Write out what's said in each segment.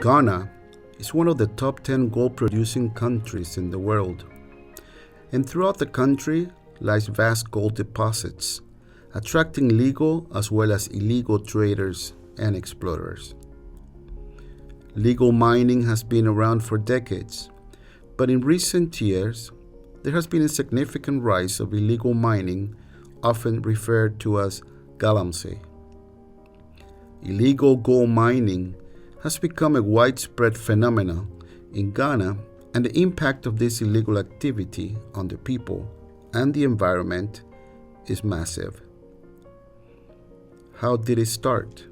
Ghana is one of the top 10 gold-producing countries in the world, and throughout the country lies vast gold deposits, attracting legal as well as illegal traders and explorers. Legal mining has been around for decades, but in recent years, there has been a significant rise of illegal mining, often referred to as Galamsey. Illegal gold mining has become a widespread phenomenon in Ghana, and the impact of this illegal activity on the people and the environment is massive. How did it start?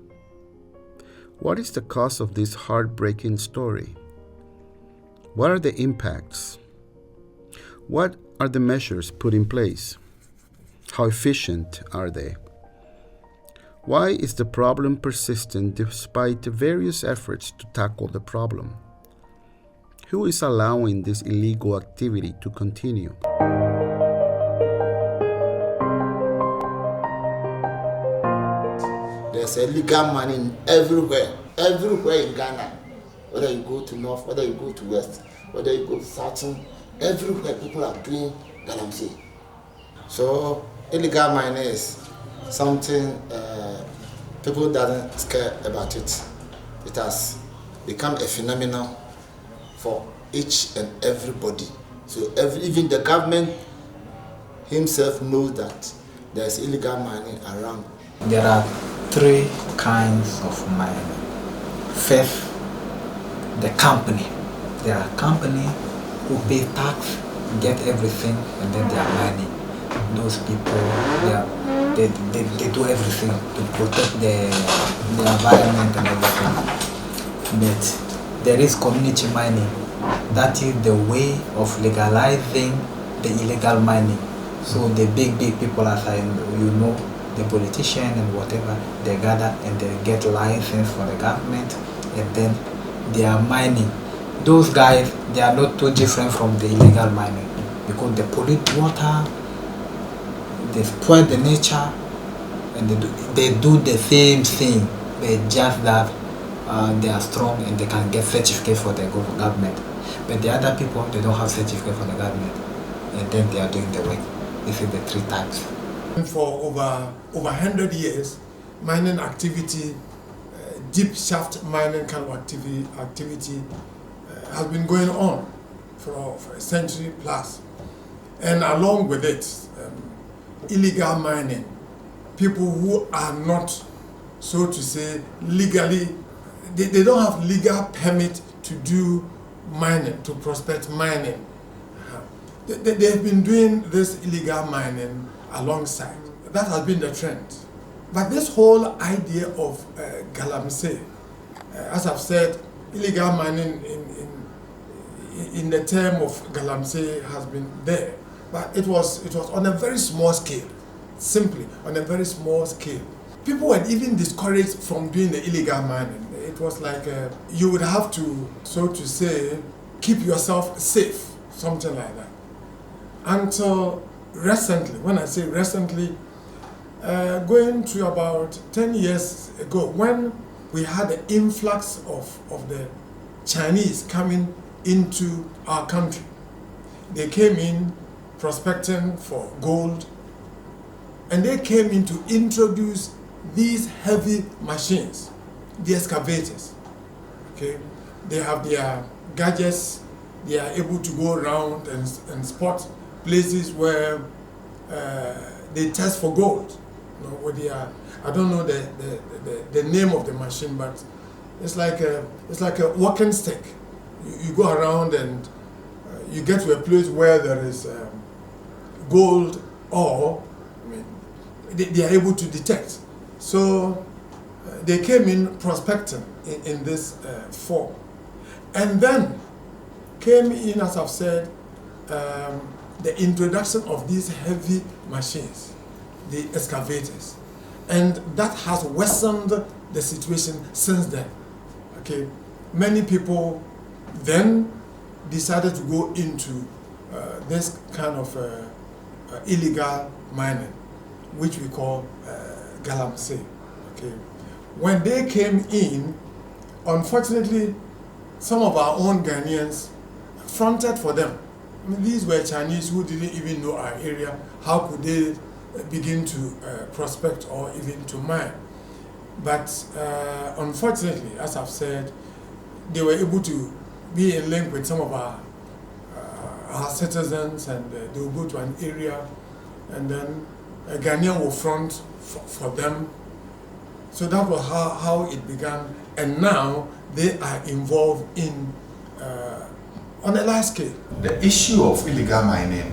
What is the cause of this heartbreaking story? What are the impacts? What are the measures put in place? How efficient are they? Why is the problem persistent despite the various efforts to tackle the problem? Who is allowing this illegal activity to continue? There's illegal mining everywhere in Ghana. Whether you go to north, whether you go to west, whether you go to southern, everywhere people are doing Galamsey. So illegal mining is something people doesn't care about it. It has become a phenomenon for each and everybody. So even the government himself knows that there's illegal mining around. There are three kinds of mining. First, the company. There are companies who pay tax, get everything, and then they are mining. Those people, they do everything to protect the environment and everything. But there is community mining. That is the way of legalizing the illegal mining. So the big people, as the politician and whatever, they gather and they get license for the government, and then they are mining. Those guys, they are not too different from the illegal mining because they pollute water, they spoil the nature, and they do the same thing. They just that they are strong and they can get certificate for the government. But the other people, they don't have certificate for the government, and then they are doing the work. This is the three types. For over 100 years, mining activity, deep shaft mining kind of activity has been going on for a century plus. And along with it, illegal mining, people who are not, so to say, legally, they don't have legal permit to do mining, to prospect mining. They have been doing this illegal mining alongside. That has been the trend. But this whole idea of Galamsey, as I've said, illegal mining in the term of Galamsey has been there. But it was on a very small scale, simply on a very small scale. People were even discouraged from doing the illegal mining. It was like you would have to, so to say, keep yourself safe, something like that. Until recently, when I say recently, going to about 10 years ago, when we had the influx of the Chinese coming into our country. They came in prospecting for gold, and they came in to introduce these heavy machines, the excavators. Okay, they have their gadgets, they are able to go around and spot places where they test for gold. You know, with their, I don't know the name of the machine, but it's like a walking stick. You go around and you get to a place where there is gold ore. I mean, they are able to detect. So they came in prospecting in this form, and then came in, as I've said, the introduction of these heavy machines, the excavators, and that has worsened the situation since then. Okay, many people then decided to go into this kind of illegal mining, which we call Galamsey. Okay, when they came in, unfortunately, some of our own Ghanaians fronted for them. I mean, these were Chinese who didn't even know our area. How could they begin to prospect or even to mine? But unfortunately, as I've said, they were able to be in link with some of our citizens, and they will go to an area, and then a Ghanaian will front for them. So that was how it began, and now they are involved in on a large scale. The issue of illegal mining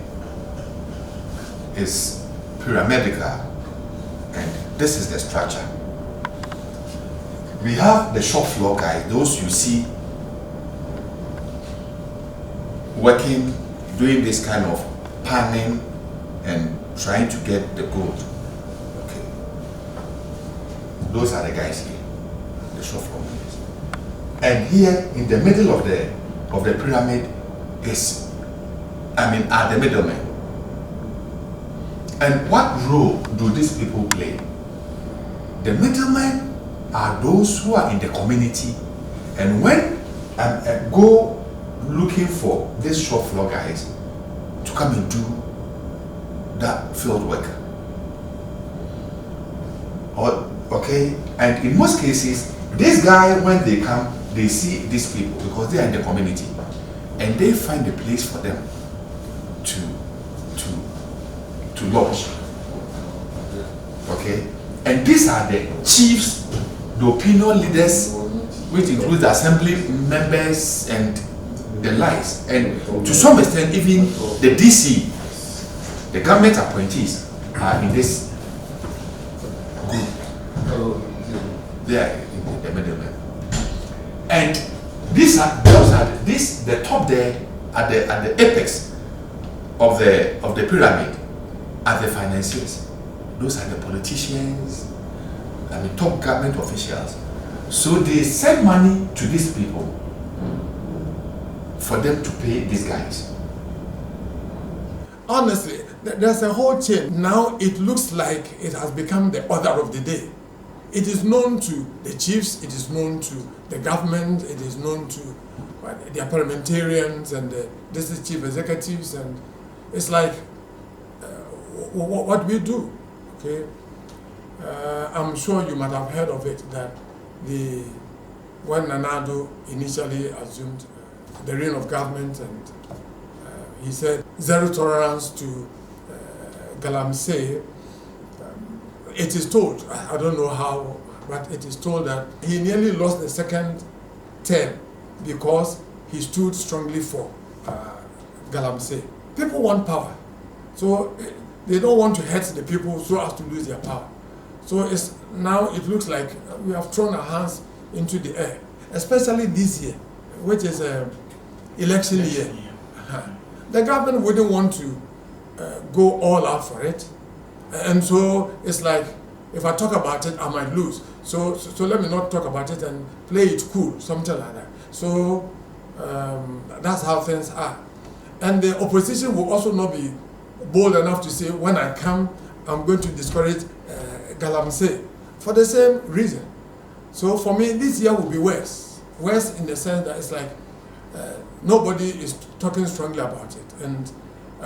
is pyramidal, and this is the structure. We have the shop floor guys, those you see working, doing this kind of panning and trying to get the gold. Okay. Those are the guys here, the shop floor guys. And here in the middle of the pyramid is, are the middlemen. And what role do these people play? The middlemen are those who are in the community, and when go looking for these shop floor guys to come and do that field work. Okay, and in most cases, this guy, when they come, they see these people because they are in the community, and they find a place for them to lodge. Okay, and these are the chiefs, the opinion leaders, which includes the assembly members and the likes, and to some extent even the DC, the government appointees are in this group. They are in the middlemen, and the top there at the apex of the pyramid are the financiers. Those are the politicians, top government officials. So they send money to these people for them to pay these guys. Honestly, there's a whole chain. Now it looks like it has become the order of the day. It is known to the chiefs, it is known to the government, it is known to their parliamentarians and the district chief executives, and it's like what we do. Okay, I'm sure you might have heard of it, that when Nanado initially assumed the reign of government, and he said zero tolerance to Galamsey. It is told, I don't know how, but it is told that he nearly lost the second term because he stood strongly for Galamsey. People want power, so they don't want to hurt the people so as to lose their power. So now it looks like we have thrown our hands into the air, especially this year, which is election year. The government wouldn't want to go all out for it, and so it's like, if I talk about it, I might lose. So let me not talk about it and play it cool, something like that. So that's how things are. And the opposition will also not be bold enough to say, when I come, I'm going to discourage Galamsey, for the same reason. So for me, this year will be worse. Worse in the sense that it's like nobody is talking strongly about it, and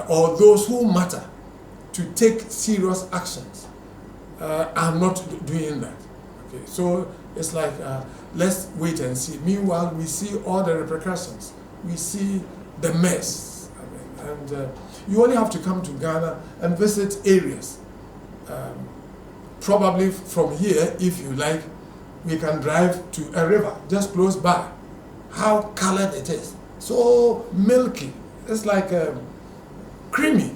or those who matter to take serious actions are not doing that. Okay, so it's like let's wait and see. Meanwhile, we see all the repercussions. We see the mess. And you only have to come to Ghana and visit areas. Probably from here, if you like, we can drive to a river just close by. How colored it is. So milky. It's like creamy.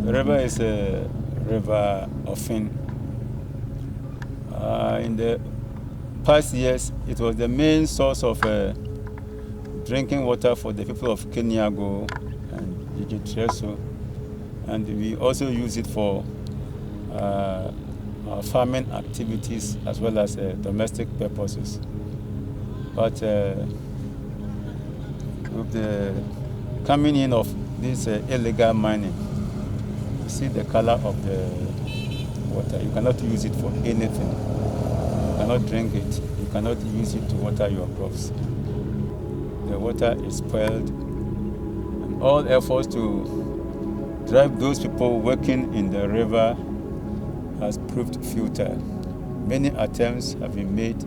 The river is a river of Fin. In the past years, it was the main source of drinking water for the people of Kenyago and Jijitreso, and we also use it for our farming activities as well as domestic purposes. But with the coming in of this illegal mining, you see the color of the water. You cannot use it for anything. cannot drink it, you cannot use it to water your crops. The water is spoiled, and all efforts to drive those people working in the river has proved futile. Many attempts have been made.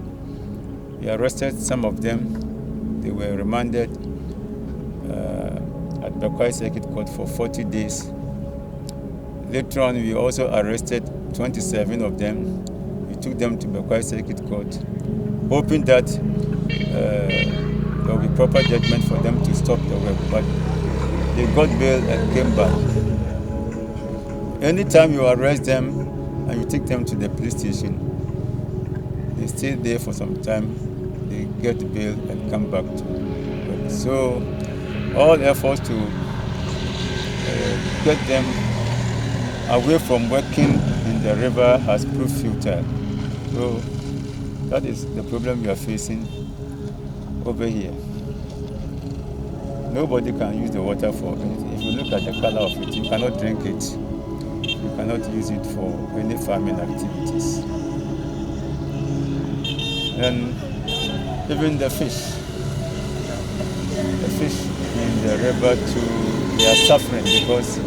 We arrested some of them. They were remanded at Bekwai Circuit Court for 40 days. Later on, we also arrested 27 of them. We took them to Bekwai Circuit Court, hoping that there will be proper judgment for them to stop the work, but they got bail and came back. Anytime you arrest them and you take them to the police station, they stay there for some time, they get bail and come back to work. So all efforts to get them away from working in the river has proved futile. So that is the problem we are facing over here. Nobody can use the water for anything. If you look at the color of it, you cannot drink it. You cannot use it for any farming activities. And even the fish in the river too, they are suffering because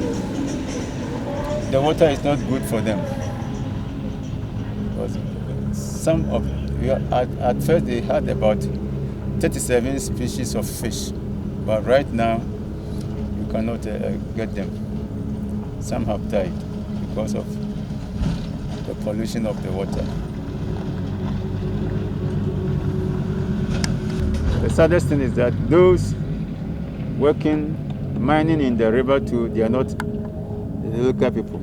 the water is not good for them. Because at first they had about 37 species of fish, but right now you cannot get them. Some have died because of the pollution of the water. The saddest thing is that those mining in the river too, they are not the local people.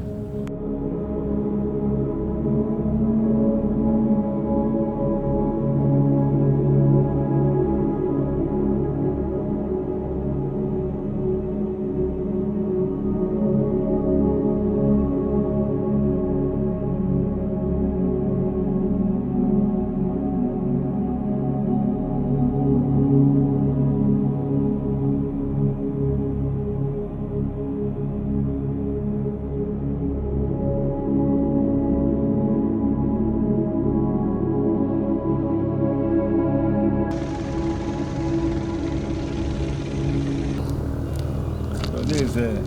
This is an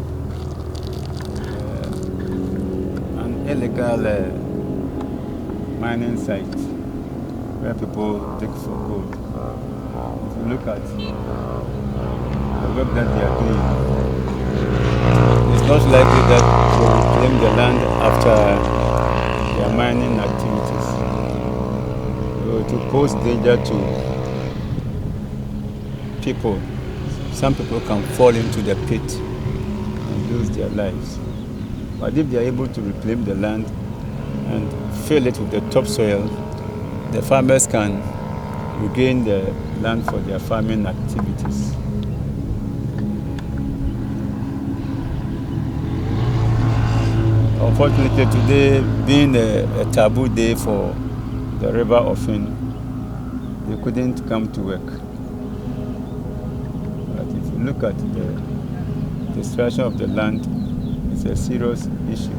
illegal mining site where people dig for gold. If you look at the work that they are doing, it's not likely that they will claim the land after their mining activities. So it will pose danger to people. Some people can fall into the pit and lose their lives. But if they are able to reclaim the land and fill it with the topsoil, the farmers can regain the land for their farming activities. Unfortunately, today being a taboo day for the river Ofin, they couldn't come to work. Look at the destruction of the land. It's a serious issue.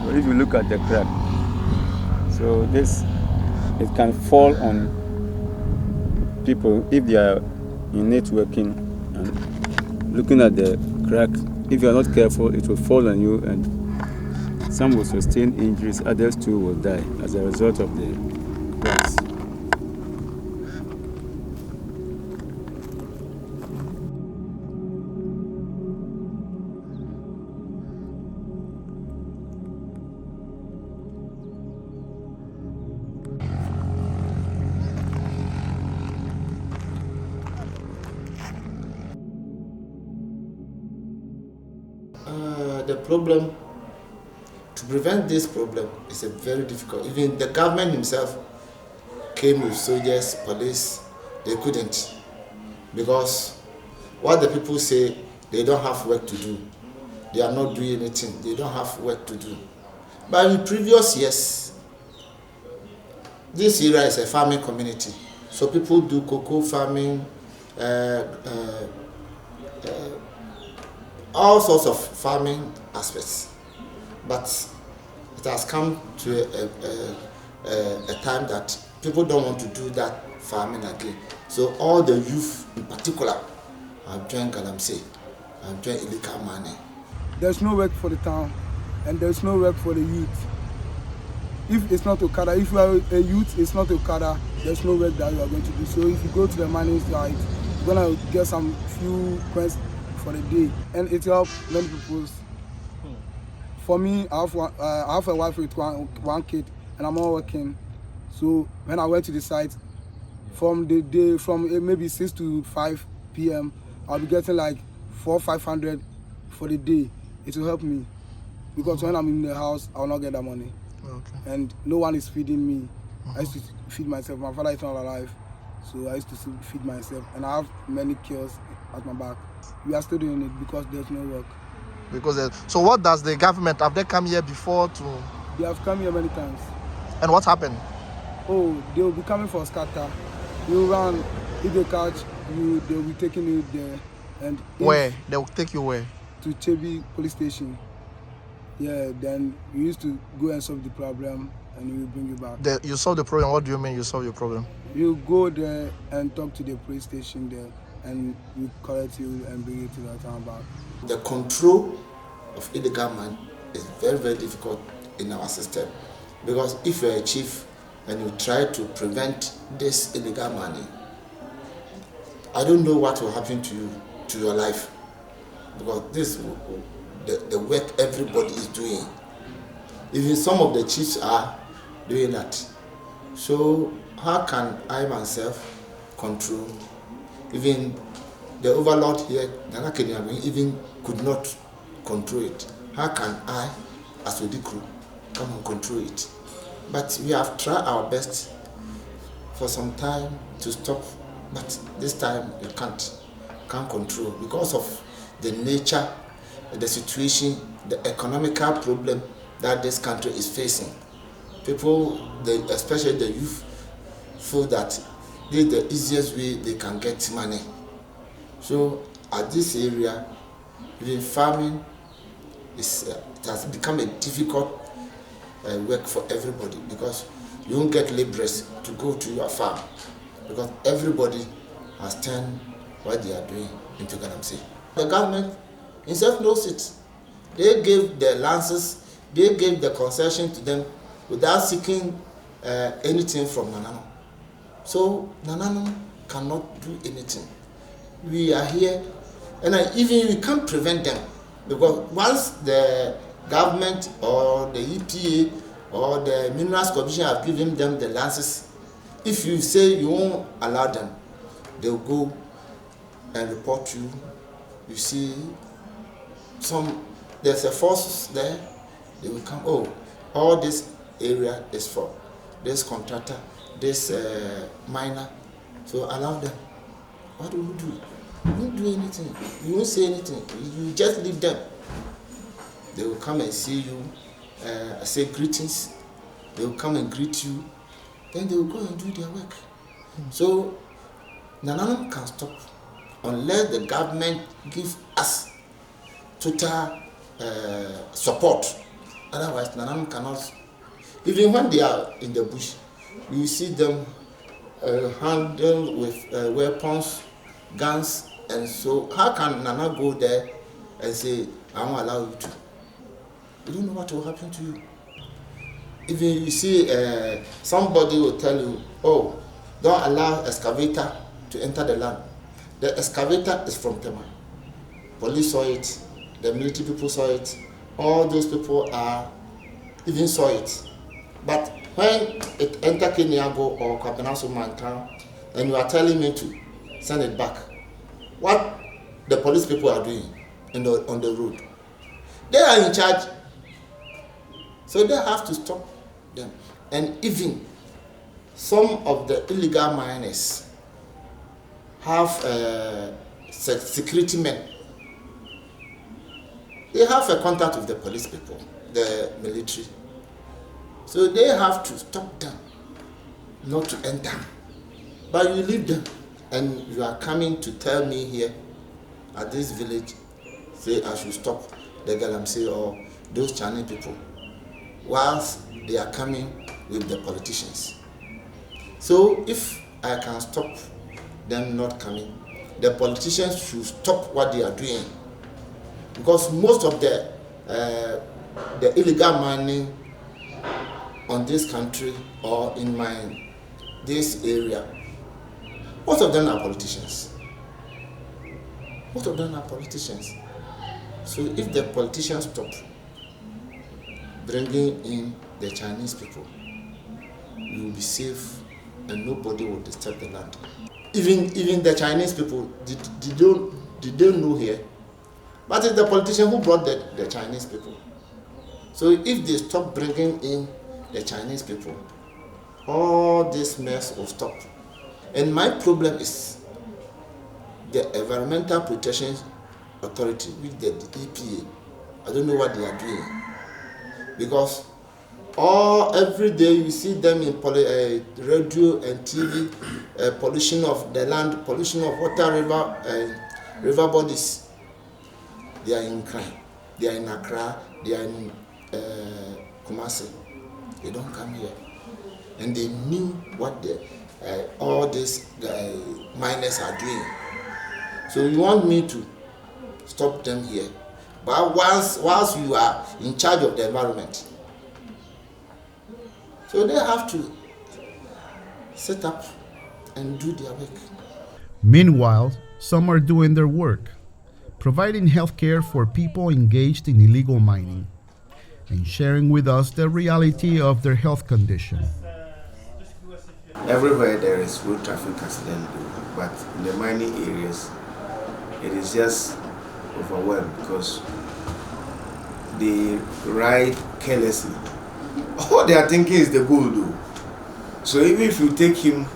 But if you look at the crack, so it can fall on people if they are in it working and looking at the crack. If you are not careful, it will fall on you and some will sustain injuries, others too will die as a result of the cracks. The problem, to prevent this problem, is a very difficult. Even the government himself came with soldiers, police, they couldn't. Because what the people say, they don't have work to do. They are not doing anything. They don't have work to do. But in previous years, this area is a farming community. So people do cocoa farming, all sorts of farming aspects. But it has come to a time that people don't want to do that farming again. So all the youth in particular have joined Galamsey, have joined illegal mining. There's no work for the town and there's no work for the youth. If it's not Okada, if you are a youth, it's not Okada, there's no work that you are going to do. So if you go to the mining site, you're going to get some few coins for the day. And it helps many people. For me, I have a wife with one kid and I'm all working. So when I went to the site, from maybe 6 to 5 p.m., I'll be getting like 400-500 for the day. It will help me. Because when I'm in the house, I will not get that money. Okay. And no one is feeding me. I used to feed myself. My father is not alive, so I used to feed myself. And I have many cures at my back. We are still doing it because there's no work. So what does the government, have they come here before to? They have come here many times. And what happened? Oh, they will be coming for scatter. You run, if they catch you, they will be taking you there. And where? They will take you where? To Chebi police station. Yeah, then you used to go and solve the problem and we will bring you back. You solve the problem? What do you mean you solve your problem? You go there and talk to the police station there and we collect you and bring you to the town back. The control of illegal mining is very, very difficult in our system, because if you're a chief and you try to prevent this illegal mining, I don't know what will happen to you, to your life, because this the work everybody is doing. Even some of the chiefs are doing that. So how can I myself control? Even the overlord here, Nana Kenyago, even could not control it. How can I, as Odikru, come and control it? But we have tried our best for some time to stop, but this time you can't control because of the nature, the situation, the economical problem that this country is facing. People, especially the youth, feel that this is the easiest way they can get money. So at this area, even farming it has become a difficult work for everybody, because you don't get laborers to go to your farm, because everybody has turned what they are doing into Galamsey. The government itself knows it. They gave the lances, they gave the concession to them without seeking anything from Nanano. So Nanano cannot do anything. We are here, and even we can't prevent them, because once the government or the EPA or the Minerals Commission have given them the lances, if you say you won't allow them, they'll go and report you. You see, there's a force there, they will come, oh, all this area is for this contractor, this miner, so allow them. What do you do? You won't do anything. You won't say anything. You just leave them. They will come and see you, say greetings. They will come and greet you. Then they will go and do their work. So, Nanano can stop unless the government gives us total support. Otherwise, Nanano cannot. Even when they are in the bush, you see them handled with weapons, guns, and so how can Nana go there and say, I won't allow you to? You don't know what will happen to you. Even you see somebody will tell you, oh, don't allow excavator to enter the land. The excavator is from Tema. Police saw it, the military people saw it, all those people even saw it. But when it enters Kenyago or Kabanaso Mantan, and you are telling me to send it back, what the police people are doing on the road, they are in charge. So they have to stop them. And even some of the illegal miners have security men. They have a contact with the police people, the military. So they have to stop them not to enter. But you leave them, and you are coming to tell me here at this village, say I should stop the Galamsey or those Chinese people, whilst they are coming with the politicians. So if I can stop them not coming, the politicians should stop what they are doing, because most of the illegal mining on this country or in this area, most of them are politicians. Most of them are politicians. So if the politicians stop bringing in the Chinese people, you will be safe and nobody will disturb the land. Even the Chinese people, they don't know here, but it's the politician who brought the Chinese people. So if they stop bringing in the Chinese people, all this mess will stop. And my problem is the Environmental Protection Authority, with the EPA. I don't know what they are doing, because every day you see them in radio and TV, pollution of the land, pollution of water, river bodies. They are in crime. They are in Accra. They are in Kumasi. They don't come here, and they knew what all these miners are doing. So you want me to stop them here, but whilst you are in charge of the environment, so they have to set up and do their work. Meanwhile, some are doing their work, providing healthcare for people engaged in illegal mining, and sharing with us the reality of their health condition. Everywhere there is road traffic accident, but in the mining areas, it is just overwhelmed because they ride carelessly. All they are thinking is the goal, though. So even if you take him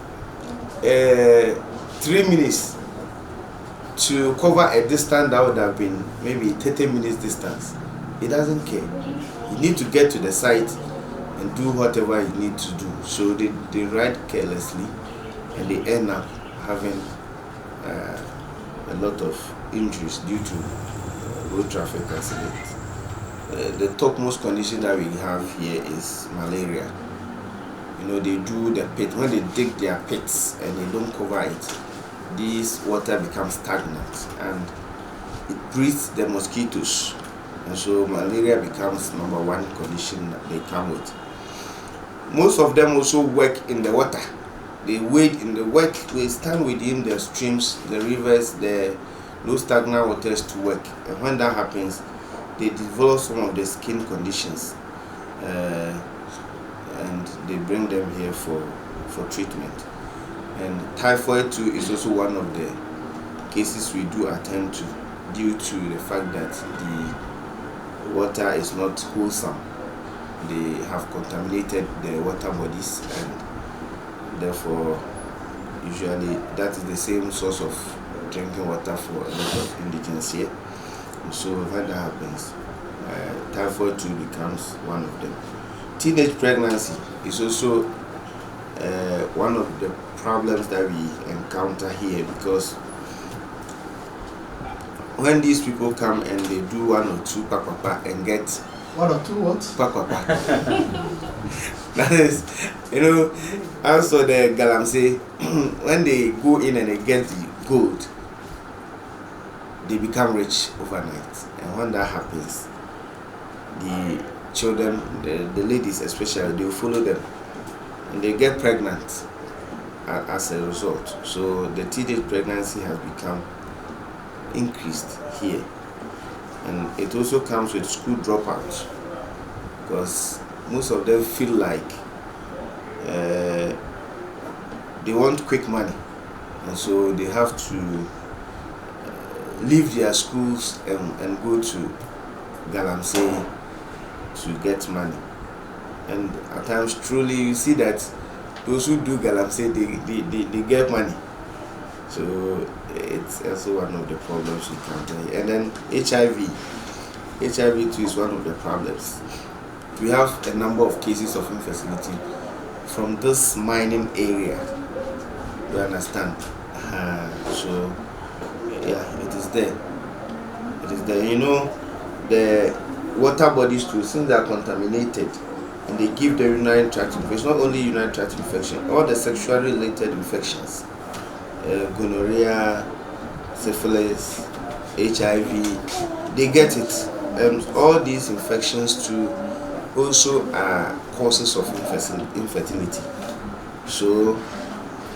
3 minutes to cover a distance that would have been maybe 30 minutes distance, he doesn't care. You need to get to the site and do whatever you need to do. So they ride carelessly and they end up having a lot of injuries due to road traffic accidents. The topmost condition that we have here is malaria. You know, they do the pit. When they dig their pits and they don't cover it, this water becomes stagnant and it breeds the mosquitoes. And so malaria becomes #1 condition that they come with. Most of them also work in the water. They wade in the work. They stand within the streams, the rivers, the low stagnant waters to work. And when that happens, they develop some of the skin conditions, and they bring them here for treatment. And typhoid too is also one of the cases we do attend to, due to the fact that the water is not wholesome. They have contaminated the water bodies, and therefore usually that is the same source of drinking water for a lot of indigents here. And so when that happens, typhoid too becomes one of them. Teenage pregnancy is also one of the problems that we encounter here, because when these people come and they do 1 or 2 pakpapa and get 1 or 2 what? Pakpapa. That is, you know, also the Galamsey, when they go in and they get the gold, they become rich overnight. And when that happens, the children, the ladies especially, they will follow them and they get pregnant as a result. So the teenage pregnancy has become increased here, and it also comes with school dropouts, because most of them feel like they want quick money, and so they have to leave their schools and go to Galamsey to get money. And at times truly you see that those who do Galamsey, they get money. So it's also one of the problems we encounter here. And then HIV too is one of the problems. We have a number of cases of infertility from this mining area, you understand. So yeah, it is there. It is there. You know, the water bodies too, since they are contaminated, and they give the urinary tract infection. Not only urinary tract infection, all the sexually related infections, gonorrhea, syphilis, HIV, they get it. All these infections too also are causes of infertility. So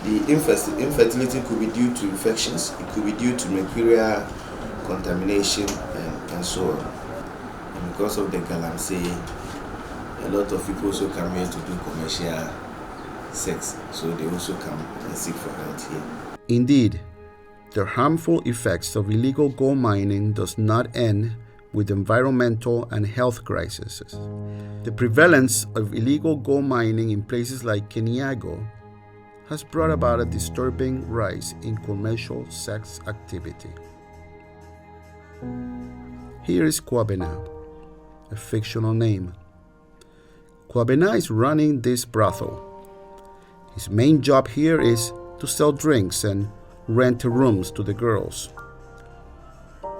the infertility could be due to infections, it could be due to mercurial contamination, and so on. And because of the Galamsey, a lot of people also come here to do commercial sex, so they also come and seek for help here. Indeed, the harmful effects of illegal gold mining does not end with environmental and health crises. The prevalence of illegal gold mining in places like Keniago has brought about a disturbing rise in commercial sex activity. Here is Kwabena, a fictional name. Kwabena is running this brothel. His main job here is to sell drinks and rent rooms to the girls.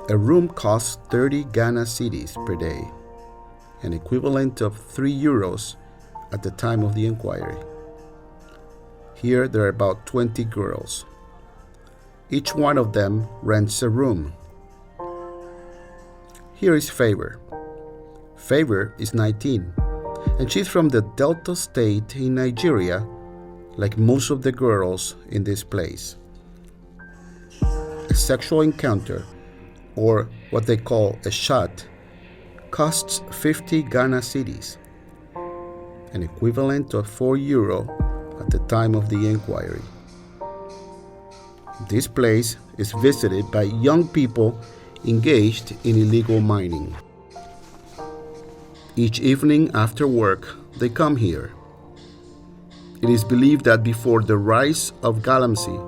A room costs 30 Ghana cedis per day, an equivalent of 3 euros at the time of the inquiry. Here there are about 20 girls. Each one of them rents a room. Here is Favor. Favor is 19, and she's from the Delta State in Nigeria, like most of the girls in this place. A sexual encounter, or what they call a shot, costs 50 Ghana cedis, an equivalent of 4 euro at the time of the inquiry. This place is visited by young people engaged in illegal mining. Each evening after work, they come here. It is believed that before the rise of Galamsey,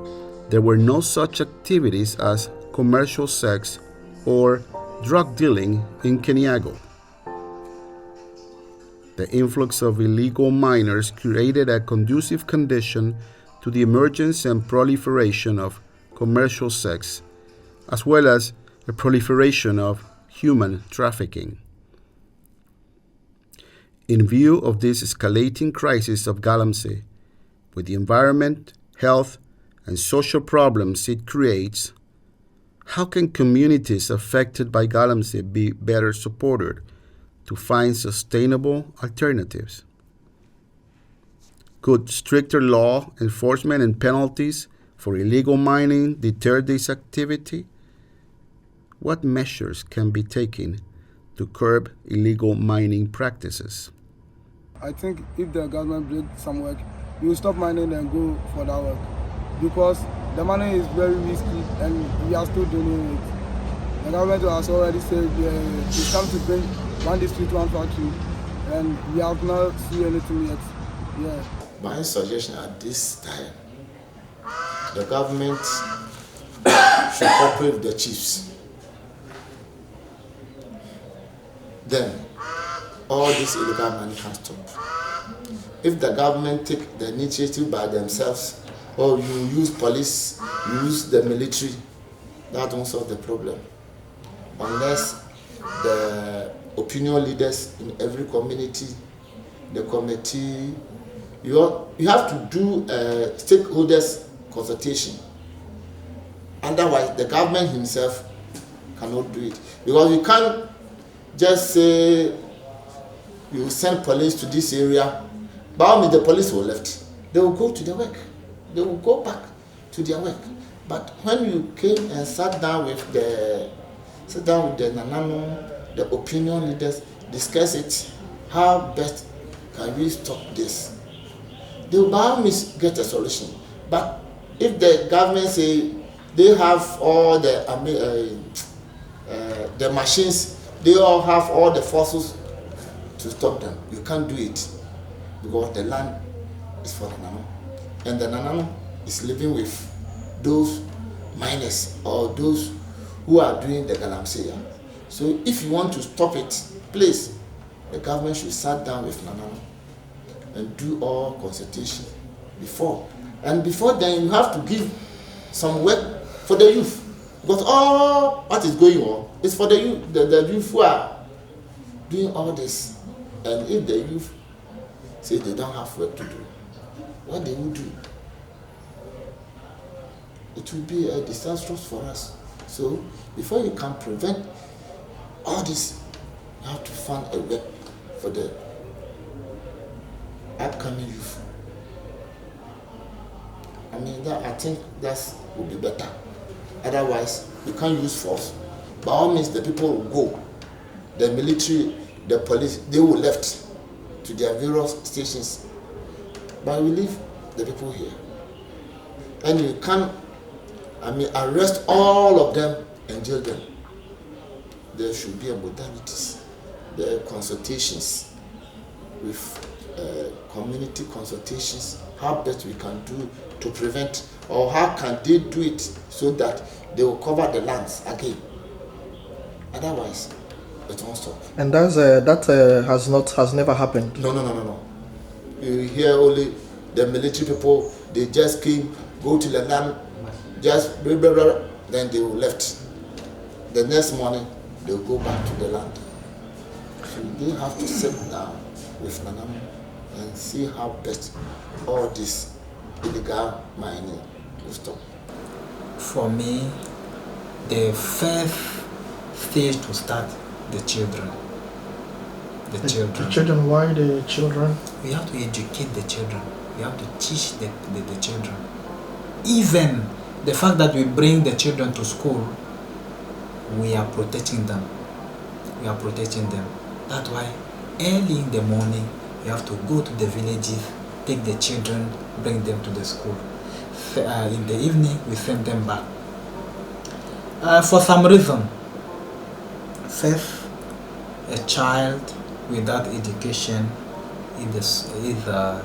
there were no such activities as commercial sex or drug dealing in Keniago. The influx of illegal miners created a conducive condition to the emergence and proliferation of commercial sex, as well as a proliferation of human trafficking. In view of this escalating crisis of Galamsey, with the environment, health, and social problems it creates, how can communities affected by Galamsey be better supported to find sustainable alternatives? Could stricter law enforcement and penalties for illegal mining deter this activity? What measures can be taken to curb illegal mining practices? I think if the government break some work, we will stop mining and go for that work, because the money is very risky and we are still doing it. The government has already said it's come to bring one district, one factory, and we have not seen anything yet. Yeah. My suggestion at this time, the government should cooperate with the chiefs. Then all this illegal money can stop. If the government take the initiative by themselves, or you use police, use the military, that won't solve the problem. Unless the opinion leaders in every community, the committee, you have to do a stakeholders consultation. Otherwise, the government himself cannot do it. Because you can't just say you send police to this area, but only the police will left. They will go to their work. They will go back to their work. But when you came and sat down with the Nanano, the opinion leaders, discuss it, how best can we stop this? They will by all means get a solution. But if the government say they have all the machines, they all have all the forces to stop them, you can't do it, because the land is for the Nanano, and the Nanano is living with those miners or those who are doing the Galamsey. So if you want to stop it, please, the government should sit down with Nanano and do all consultation before. And before then, you have to give some work for the youth. Because all what is going on is for the youth, the youth who are doing all this. And if the youth say they don't have work to do, what they will do? It will be a disastrous for us. So before you can prevent all this, you have to find a way for the upcoming youth. I mean, I think that will be better. Otherwise, you can't use force. By all means, the people will go. The military, the police, they will left to their various stations. But we leave the people here. And you can't, arrest all of them and jail them. There should be a modalities. There are consultations with community consultations, how best we can do to prevent, or how can they do it so that they will cover the lands again. Otherwise, it won't stop. And that has never happened. No. You hear only the military people, they just came, go to the land, just blah, blah, blah, then they will left. The next morning, they will go back to the land. So they have to sit down with Nanam and see how best all this illegal mining will stop. For me, the first stage to start, the children. The children. Why the children? We have to educate the children. We have to teach the children. Even the fact that we bring the children to school, we are protecting them. We are protecting them. That's why early in the morning, we have to go to the villages, take the children, bring them to the school. In the evening, we send them back. For some reason, first, a child without education is a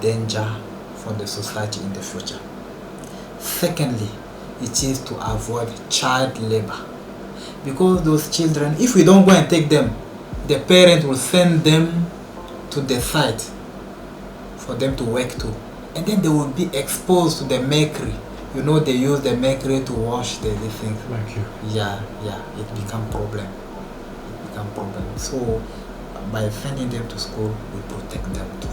danger for the society in the future. Secondly, it is to avoid child labor. Because those children, if we don't go and take them, the parent will send them to the site for them to work to. And then they will be exposed to the mercury. You know, they use the mercury to wash the things. Thank you. Yeah, it become problem. So by sending them to school, we protect them too.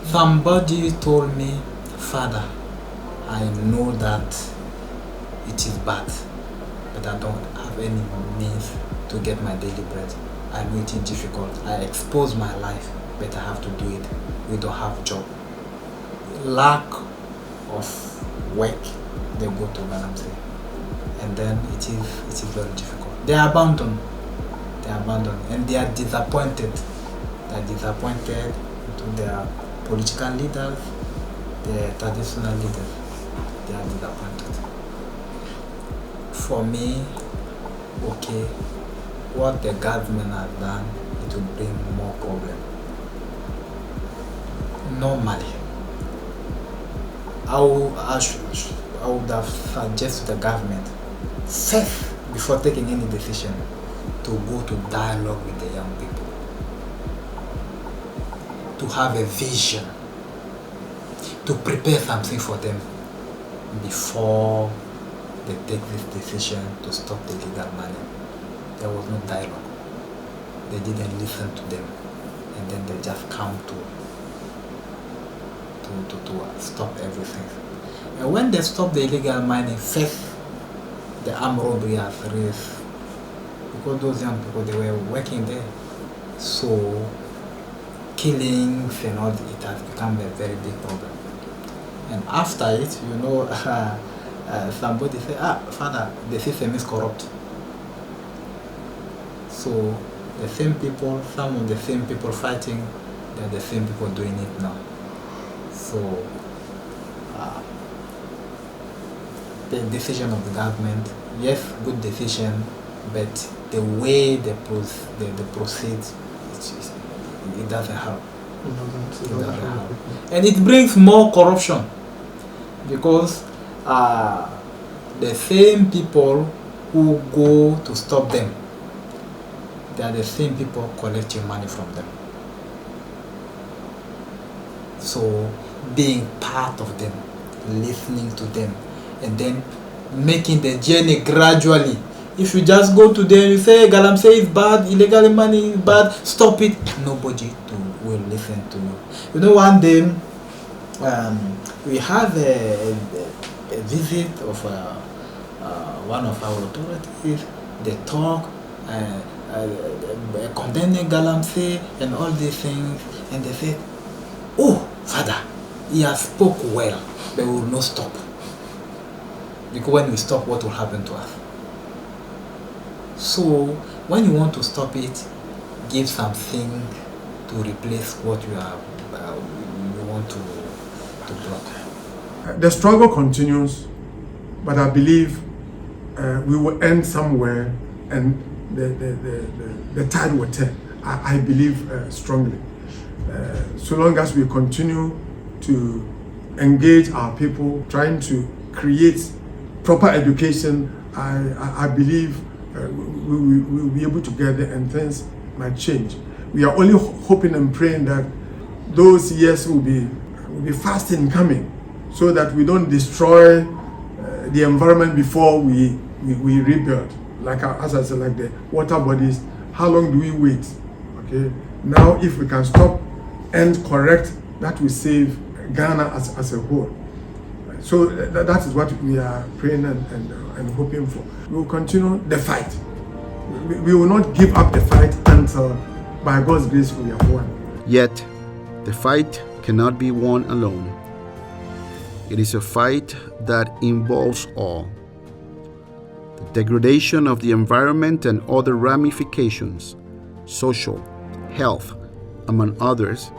Somebody told me, Father, I know that it is bad, but I don't have any means to get my daily bread. I know it is difficult. I expose my life, but I have to do it. We don't have job. Lack of work, they go to Galamsey. And then it is very difficult. They are abandoned. And they are disappointed. They are disappointed to their political leaders, their traditional leaders. They are disappointed. For me, okay, what the government has done, it will bring more problem. Normally, I would have suggested the government, first, before taking any decision, to go to dialogue with the young people, to have a vision, to prepare something for them before they take this decision to stop the illegal mining. There was no dialogue. They didn't listen to them, and then they just come to stop everything. And when they stop the illegal mining, first the armed robbery has raised, because those young people, they were working there. So killings and all, it has become a very big problem. And after it, you know, somebody say, Father, the system is corrupt. So the same people, some of the same people fighting, they're the same people doing it now. So the decision of the government, yes, good decision, but the way they proceed, it doesn't help. It doesn't help. And it brings more corruption, because the same people who go to stop them, they are the same people collecting money from them. So being part of them, listening to them, and then making the journey gradually. If you just go to them, you say Galamsey is bad, illegal money is bad, stop it, nobody will listen to you. You know, one day we had a visit of one of our authorities. They talk condemning Galamsey and all these things, and they said, "Oh, Father, he has spoke well, but we will not stop. Because when we stop, what will happen to us?" So when you want to stop it, give something to replace what you want to block. The struggle continues, but I believe we will end somewhere, and the tide will turn. I believe strongly. So long as we continue to engage our people, trying to create proper education, I believe we will be able to get there and things might change. We are only hoping and praying that those years will be fast in coming, so that we don't destroy the environment before we rebuild. Like as I said, like the water bodies, how long do we wait? Okay, now if we can stop and correct, that will save Ghana as a whole. So that is what we are praying and hoping for. We will continue the fight. We will not give up the fight until, by God's grace, we have won. Yet, the fight cannot be won alone. It is a fight that involves all. The degradation of the environment and other ramifications, social, health, among others,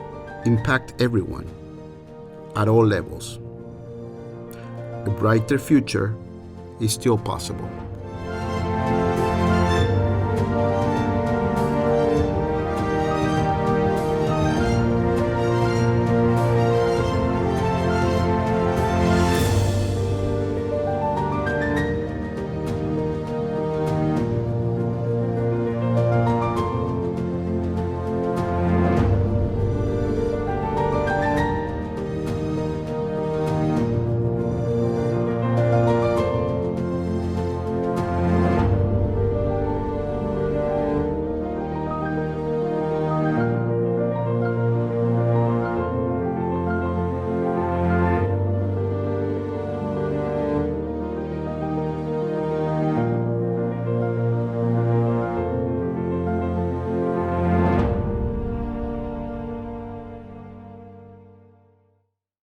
impact everyone at all levels. A brighter future is still possible.